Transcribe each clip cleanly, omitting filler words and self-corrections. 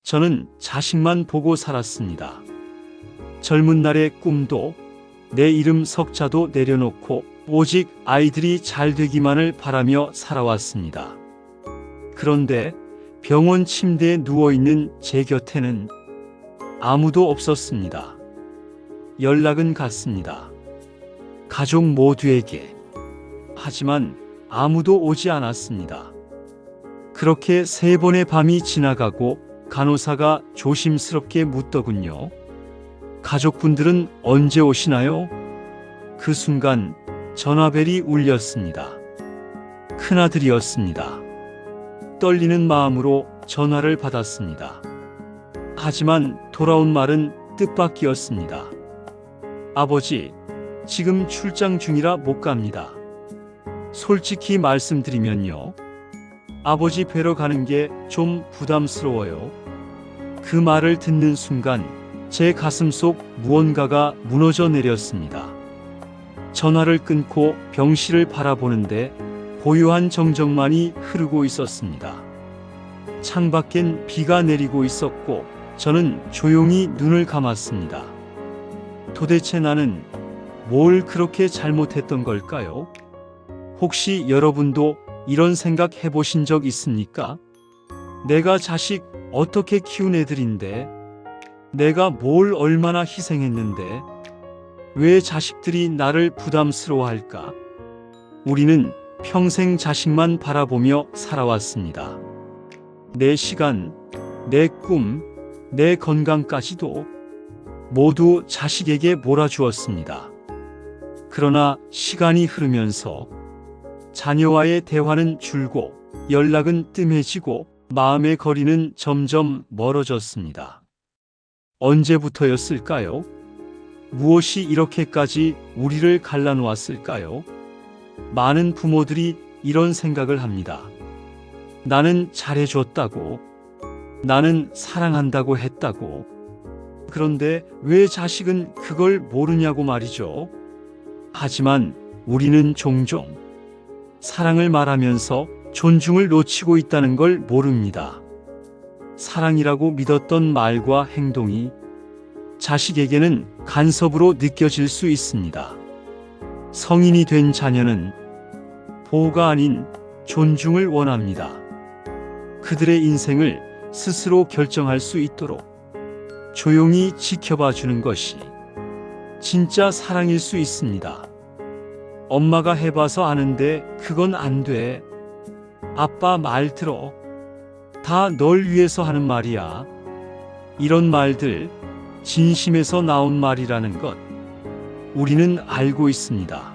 저는 자식만 보고 살았습니다. 젊은 날의 꿈도 내 이름 석자도 내려놓고 오직 아이들이 잘 되기만을 바라며 살아왔습니다. 그런데 병원 침대에 누워있는 제 곁에는 아무도 없었습니다. 연락은 갔습니다. 가족 모두에게. 하지만 아무도 오지 않았습니다. 그렇게 3번의 밤이 지나가고 간호사가 조심스럽게 묻더군요. 가족분들은 언제 오시나요? 그 순간 전화벨이 울렸습니다. 큰아들이었습니다. 떨리는 마음으로 전화를 받았습니다. 하지만 돌아온 말은 뜻밖이었습니다. 아버지, 지금 출장 중이라 못 갑니다. 솔직히 말씀드리면요. 아버지 뵈러 가는 게 좀 부담스러워요. 그 말을 듣는 순간 제 가슴 속 무언가가 무너져 내렸습니다. 전화를 끊고 병실을 바라보는데 고요한 정적만이 흐르고 있었습니다. 창밖엔 비가 내리고 있었고 저는 조용히 눈을 감았습니다. 도대체 나는 뭘 그렇게 잘못했던 걸까요? 혹시 여러분도 이런 생각 해보신 적 있습니까? 내가 자식 어떻게 키운 애들인데, 내가 뭘 얼마나 희생했는데, 왜 자식들이 나를 부담스러워할까? 우리는 평생 자식만 바라보며 살아왔습니다. 내 시간, 내 꿈, 내 건강까지도 모두 자식에게 몰아주었습니다. 그러나 시간이 흐르면서 자녀와의 대화는 줄고 연락은 뜸해지고 마음의 거리는 점점 멀어졌습니다. 언제부터였을까요? 무엇이 이렇게까지 우리를 갈라놓았을까요? 많은 부모들이 이런 생각을 합니다. 나는 잘해줬다고, 나는 사랑한다고 했다고. 그런데 왜 자식은 그걸 모르냐고 말이죠. 하지만 우리는 종종 사랑을 말하면서 존중을 놓치고 있다는 걸 모릅니다. 사랑이라고 믿었던 말과 행동이 자식에게는 간섭으로 느껴질 수 있습니다. 성인이 된 자녀는 보호가 아닌 존중을 원합니다. 그들의 인생을 스스로 결정할 수 있도록 조용히 지켜봐 주는 것이 진짜 사랑일 수 있습니다. 엄마가 해봐서 아는데 그건 안 돼. 아빠 말 들어. 다 널 위해서 하는 말이야. 이런 말들, 진심에서 나온 말이라는 것, 우리는 알고 있습니다.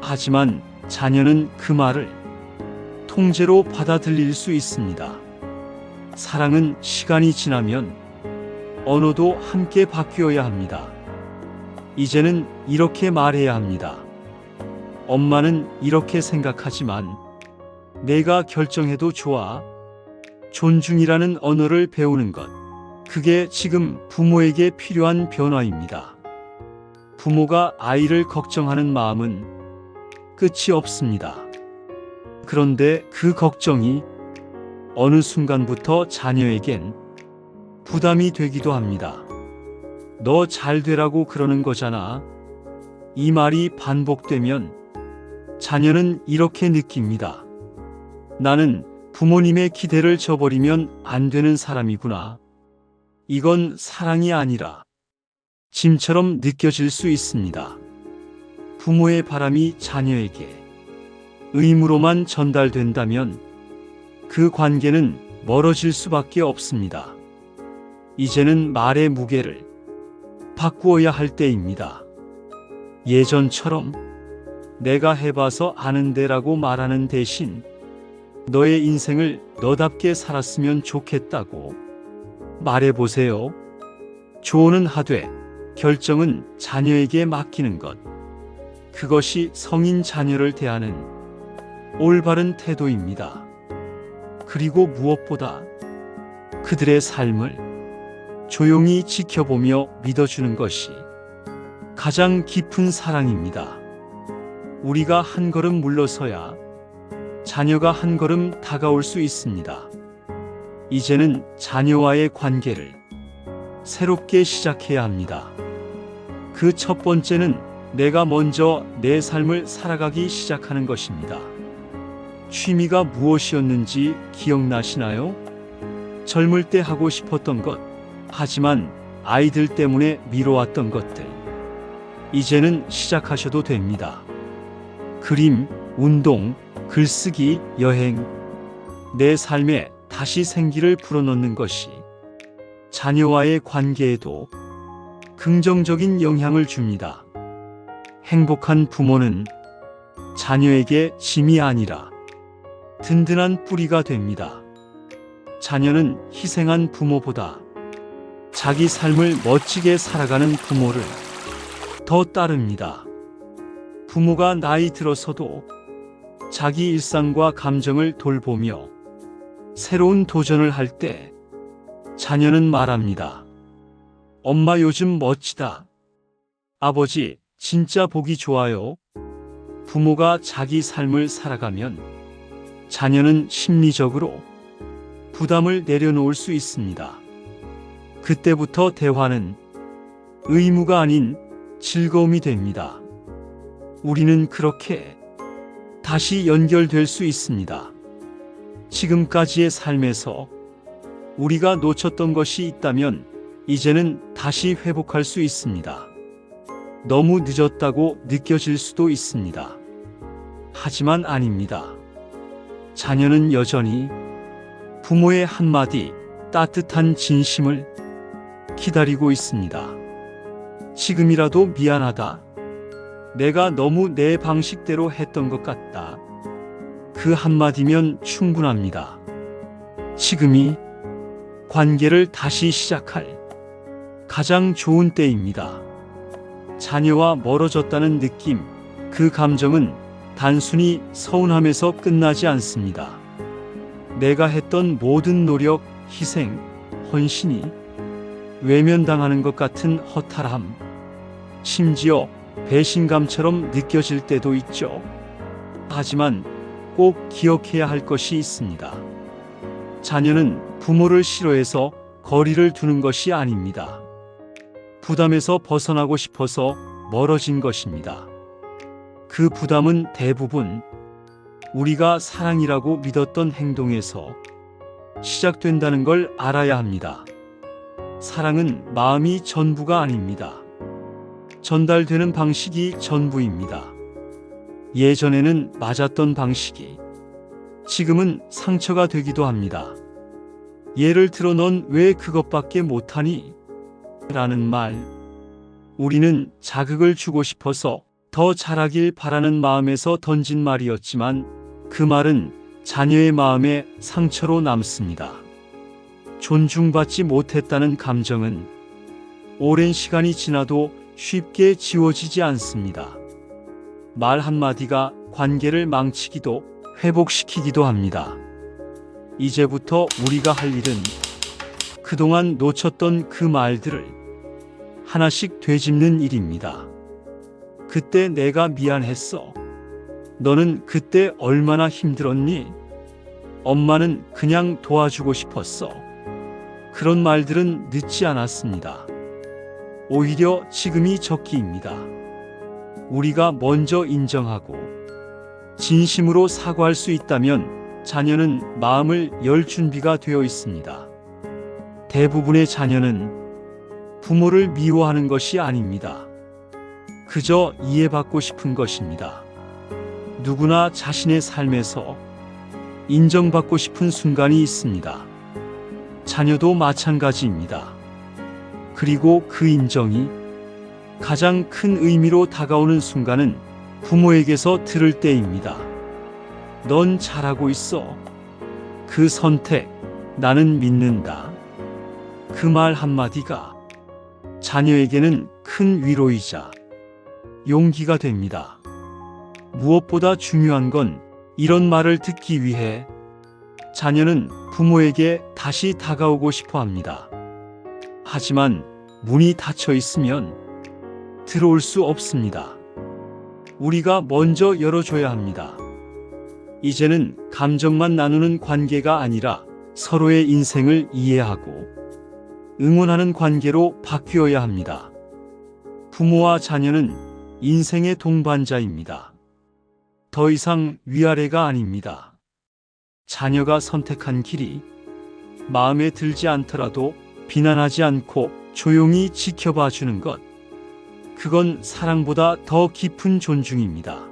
하지만 자녀는 그 말을 통제로 받아들일 수 있습니다. 사랑은 시간이 지나면 언어도 함께 바뀌어야 합니다. 이제는 이렇게 말해야 합니다. 엄마는 이렇게 생각하지만 내가 결정해도 좋아. 존중이라는 언어를 배우는 것, 그게 지금 부모에게 필요한 변화입니다. 부모가 아이를 걱정하는 마음은 끝이 없습니다. 그런데 그 걱정이 어느 순간부터 자녀에겐 부담이 되기도 합니다. 너 잘 되라고 그러는 거잖아. 이 말이 반복되면 자녀는 이렇게 느낍니다. 나는 부모님의 기대를 저버리면 안 되는 사람이구나. 이건 사랑이 아니라 짐처럼 느껴질 수 있습니다. 부모의 바람이 자녀에게 의무로만 전달된다면 그 관계는 멀어질 수밖에 없습니다. 이제는 말의 무게를 바꾸어야 할 때입니다. 예전처럼 내가 해봐서 아는데라고 말하는 대신 너의 인생을 너답게 살았으면 좋겠다고 말해보세요. 조언은 하되 결정은 자녀에게 맡기는 것. 그것이 성인 자녀를 대하는 올바른 태도입니다. 그리고 무엇보다 그들의 삶을 조용히 지켜보며 믿어주는 것이 가장 깊은 사랑입니다. 우리가 한 걸음 물러서야 자녀가 한 걸음 다가올 수 있습니다. 이제는 자녀와의 관계를 새롭게 시작해야 합니다. 그 첫 번째는 내가 먼저 내 삶을 살아가기 시작하는 것입니다. 취미가 무엇이었는지 기억나시나요? 젊을 때 하고 싶었던 것, 하지만 아이들 때문에 미뤄왔던 것들. 이제는 시작하셔도 됩니다. 그림, 운동, 글쓰기, 여행. 내 삶에 다시 생기를 불어넣는 것이 자녀와의 관계에도 긍정적인 영향을 줍니다. 행복한 부모는 자녀에게 짐이 아니라 든든한 뿌리가 됩니다. 자녀는 희생한 부모보다 자기 삶을 멋지게 살아가는 부모를 더 따릅니다. 부모가 나이 들어서도 자기 일상과 감정을 돌보며 새로운 도전을 할 때 자녀는 말합니다. 엄마 요즘 멋지다. 아버지 진짜 보기 좋아요. 부모가 자기 삶을 살아가면 자녀는 심리적으로 부담을 내려놓을 수 있습니다. 그때부터 대화는 의무가 아닌 즐거움이 됩니다. 우리는 그렇게 다시 연결될 수 있습니다. 지금까지의 삶에서 우리가 놓쳤던 것이 있다면 이제는 다시 회복할 수 있습니다. 너무 늦었다고 느껴질 수도 있습니다. 하지만 아닙니다. 자녀는 여전히 부모의 한마디 따뜻한 진심을 기다리고 있습니다. 지금이라도 미안하다. 내가 너무 내 방식대로 했던 것 같다. 그 한마디면 충분합니다. 지금이 관계를 다시 시작할 가장 좋은 때입니다. 자녀와 멀어졌다는 느낌, 그 감정은 단순히 서운함에서 끝나지 않습니다. 내가 했던 모든 노력, 희생, 헌신이 외면당하는 것 같은 허탈함, 심지어 배신감처럼 느껴질 때도 있죠. 하지만 꼭 기억해야 할 것이 있습니다. 자녀는 부모를 싫어해서 거리를 두는 것이 아닙니다. 부담에서 벗어나고 싶어서 멀어진 것입니다. 그 부담은 대부분 우리가 사랑이라고 믿었던 행동에서 시작된다는 걸 알아야 합니다. 사랑은 마음이 전부가 아닙니다. 전달되는 방식이 전부입니다. 예전에는 맞았던 방식이 지금은 상처가 되기도 합니다. 예를 들어 넌 왜 그것밖에 못하니? 라는 말. 우리는 자극을 주고 싶어서 더 잘하길 바라는 마음에서 던진 말이었지만 그 말은 자녀의 마음에 상처로 남습니다. 존중받지 못했다는 감정은 오랜 시간이 지나도 쉽게 지워지지 않습니다. 말 한마디가 관계를 망치기도 회복시키기도 합니다. 이제부터 우리가 할 일은 그동안 놓쳤던 그 말들을 하나씩 되짚는 일입니다. 그때 내가 미안했어. 너는 그때 얼마나 힘들었니? 엄마는 그냥 도와주고 싶었어. 그런 말들은 늦지 않았습니다. 오히려 지금이 적기입니다. 우리가 먼저 인정하고 진심으로 사과할 수 있다면 자녀는 마음을 열 준비가 되어 있습니다. 대부분의 자녀는 부모를 미워하는 것이 아닙니다. 그저 이해받고 싶은 것입니다. 누구나 자신의 삶에서 인정받고 싶은 순간이 있습니다. 자녀도 마찬가지입니다. 그리고 그 인정이 가장 큰 의미로 다가오는 순간은 부모에게서 들을 때입니다. 넌 잘하고 있어. 그 선택, 나는 믿는다. 그 말 한마디가 자녀에게는 큰 위로이자 용기가 됩니다. 무엇보다 중요한 건 이런 말을 듣기 위해 자녀는 부모에게 다시 다가오고 싶어 합니다. 하지만 문이 닫혀 있으면 들어올 수 없습니다. 우리가 먼저 열어줘야 합니다. 이제는 감정만 나누는 관계가 아니라 서로의 인생을 이해하고 응원하는 관계로 바뀌어야 합니다. 부모와 자녀는 인생의 동반자입니다. 더 이상 위아래가 아닙니다. 자녀가 선택한 길이 마음에 들지 않더라도 비난하지 않고 조용히 지켜봐 주는 것, 그건 사랑보다 더 깊은 존중입니다.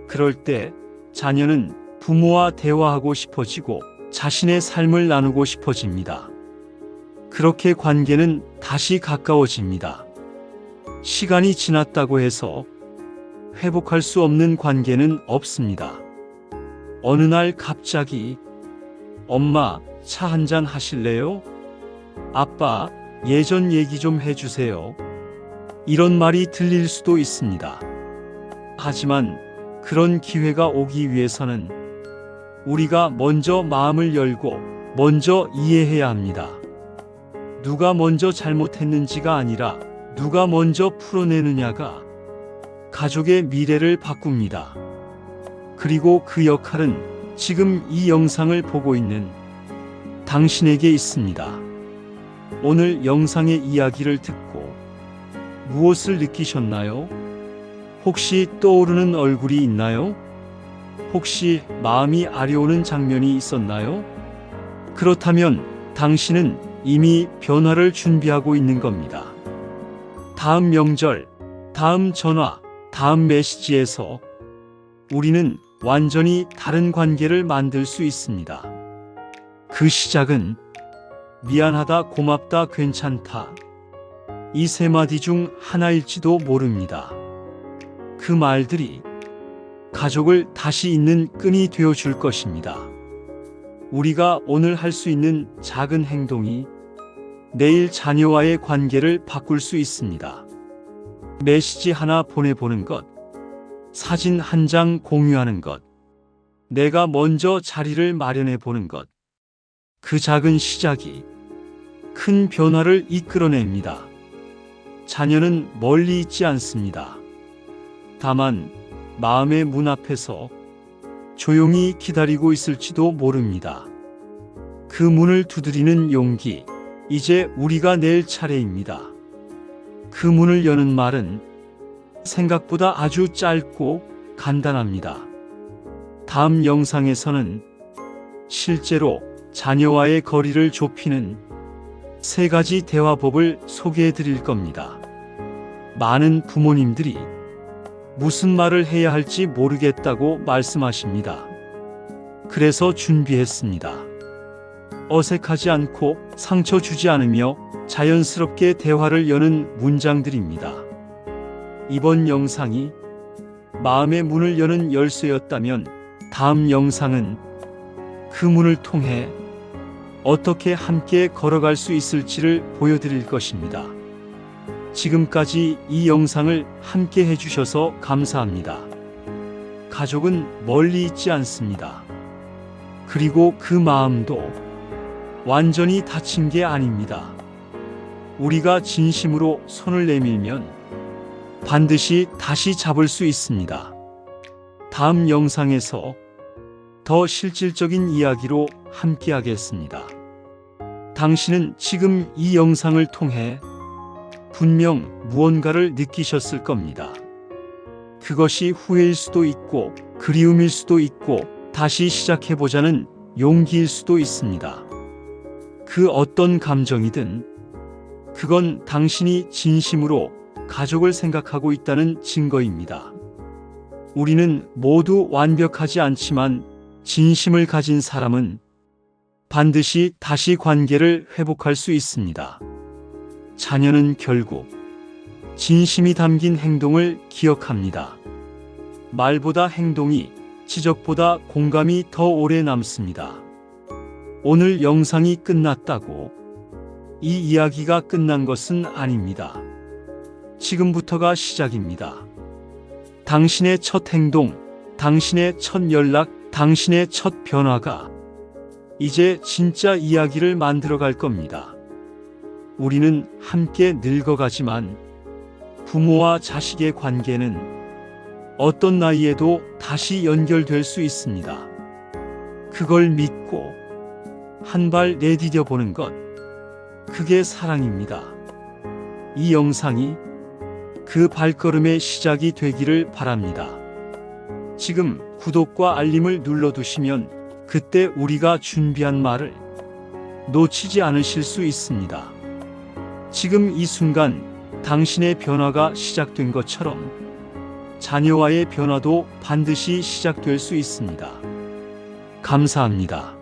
그럴 때 자녀는 부모와 대화하고 싶어지고 자신의 삶을 나누고 싶어집니다. 그렇게 관계는 다시 가까워집니다. 시간이 지났다고 해서 회복할 수 없는 관계는 없습니다. 어느 날 갑자기 엄마, 차 한잔 하실래요? 아빠, 예전 얘기 좀 해주세요. 이런 말이 들릴 수도 있습니다. 하지만 그런 기회가 오기 위해서는 우리가 먼저 마음을 열고 먼저 이해해야 합니다. 누가 먼저 잘못했는지가 아니라 누가 먼저 풀어내느냐가 가족의 미래를 바꿉니다. 그리고 그 역할은 지금 이 영상을 보고 있는 당신에게 있습니다. 오늘 영상의 이야기를 듣고 무엇을 느끼셨나요? 혹시 떠오르는 얼굴이 있나요? 혹시 마음이 아려오는 장면이 있었나요? 그렇다면 당신은 이미 변화를 준비하고 있는 겁니다. 다음 명절, 다음 전화, 다음 메시지에서 우리는 완전히 다른 관계를 만들 수 있습니다. 그 시작은 미안하다, 고맙다, 괜찮다. 이 세 마디 중 하나일지도 모릅니다. 그 말들이 가족을 다시 잇는 끈이 되어 줄 것입니다. 우리가 오늘 할 수 있는 작은 행동이 내일 자녀와의 관계를 바꿀 수 있습니다. 메시지 하나 보내보는 것, 사진 한 장 공유하는 것, 내가 먼저 자리를 마련해 보는 것, 그 작은 시작이 큰 변화를 이끌어냅니다. 자녀는 멀리 있지 않습니다. 다만 마음의 문 앞에서 조용히 기다리고 있을지도 모릅니다. 그 문을 두드리는 용기, 이제 우리가 낼 차례입니다. 그 문을 여는 말은 생각보다 아주 짧고 간단합니다. 다음 영상에서는 실제로 자녀와의 거리를 좁히는 3가지 대화법을 소개해 드릴 겁니다. 많은 부모님들이 무슨 말을 해야 할지 모르겠다고 말씀하십니다. 그래서 준비했습니다. 어색하지 않고 상처 주지 않으며 자연스럽게 대화를 여는 문장들입니다. 이번 영상이 마음의 문을 여는 열쇠였다면 다음 영상은 그 문을 통해 어떻게 함께 걸어갈 수 있을지를 보여드릴 것입니다. 지금까지 이 영상을 함께 해주셔서 감사합니다. 가족은 멀리 있지 않습니다. 그리고 그 마음도 완전히 다친 게 아닙니다. 우리가 진심으로 손을 내밀면 반드시 다시 잡을 수 있습니다. 다음 영상에서 더 실질적인 이야기로 함께 하겠습니다. 당신은 지금 이 영상을 통해 분명 무언가를 느끼셨을 겁니다. 그것이 후회일 수도 있고 그리움일 수도 있고 다시 시작해보자는 용기일 수도 있습니다. 그 어떤 감정이든 그건 당신이 진심으로 가족을 생각하고 있다는 증거입니다. 우리는 모두 완벽하지 않지만 진심을 가진 사람은 반드시 다시 관계를 회복할 수 있습니다. 자녀는 결국 진심이 담긴 행동을 기억합니다. 말보다 행동이, 지적보다 공감이 더 오래 남습니다. 오늘 영상이 끝났다고 이 이야기가 끝난 것은 아닙니다. 지금부터가 시작입니다. 당신의 첫 행동, 당신의 첫 연락, 당신의 첫 변화가 이제 진짜 이야기를 만들어갈 겁니다. 우리는 함께 늙어가지만 부모와 자식의 관계는 어떤 나이에도 다시 연결될 수 있습니다. 그걸 믿고 한 발 내디뎌 보는 것. 그게 사랑입니다. 이 영상이 그 발걸음의 시작이 되기를 바랍니다. 지금 구독과 알림을 눌러두시면 그때 우리가 준비한 말을 놓치지 않으실 수 있습니다. 지금 이 순간 당신의 변화가 시작된 것처럼 자녀와의 변화도 반드시 시작될 수 있습니다. 감사합니다.